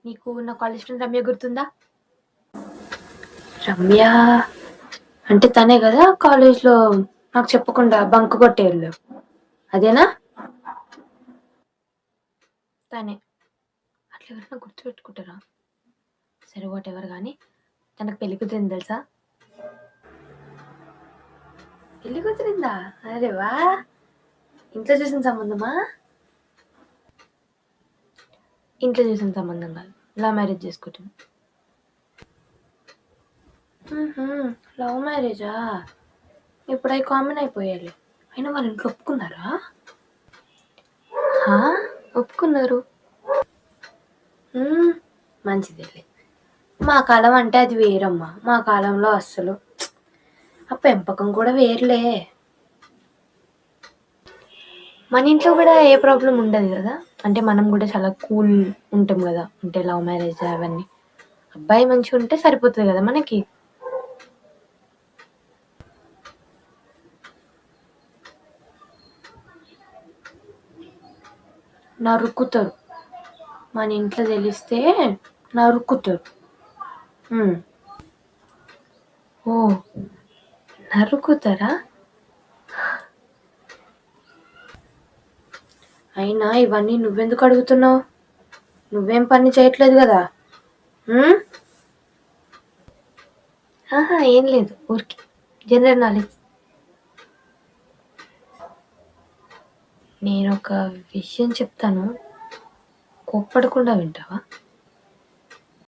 నీకు నా college friend Ramya గుర్తుందా? రమ్య అంటే తనే కదా కాలేజ్లో నాకు చెప్పకుండా బంక్ కొట్టేళ్ళు, అదేనా? తనే. అట్లా ఎవరైనా గుర్తుపెట్టుకుంటారా? సరే వాట్ ఎవర్ కానీ తనకు పెళ్లి కుదిరింది తెలుసా? పెళ్లి కుదిరిందా? అరే వా! ఇంట్లో చూసిన సంబంధమా? ఇంట్లో చూసిన సంబంధం కాదు, లవ్ మ్యారేజ్ చేసుకుంటాను. లవ్ మ్యారేజా? ఇప్పుడు అవి కామన్ అయిపోయాలి. అయినా వాళ్ళ ఇంట్లో ఒప్పుకున్నారా? ఒప్పుకున్నారు. మంచిదేలే. మా కాలం అంటే అది వేరమ్మా. మా కాలంలో అస్సలు ఆ పెంపకం కూడా వేర్లే. మన ఇంట్లో కూడా ఏ ప్రాబ్లం ఉండదు కదా. అంటే మనం కూడా చాలా కూల్ ఉంటాం కదా. అంటే లవ్ మ్యారేజ్ అవన్నీ. అబ్బాయి మంచిగా ఉంటే సరిపోతుంది కదా మనకి. నరుకుతారు. మన ఇంట్లో తెలిస్తే నరుకుతారు. ఓ, నరుకుతారా? అయినా ఇవన్నీ నువ్వెందుకు అడుగుతున్నావు? నువ్వేం పని చేయట్లేదు కదా. ఏం లేదు, ఊరికి జనరల్ నాలెడ్జ్. నేను ఒక విషయం చెప్తాను, కోప్పడకుండా వింటావా?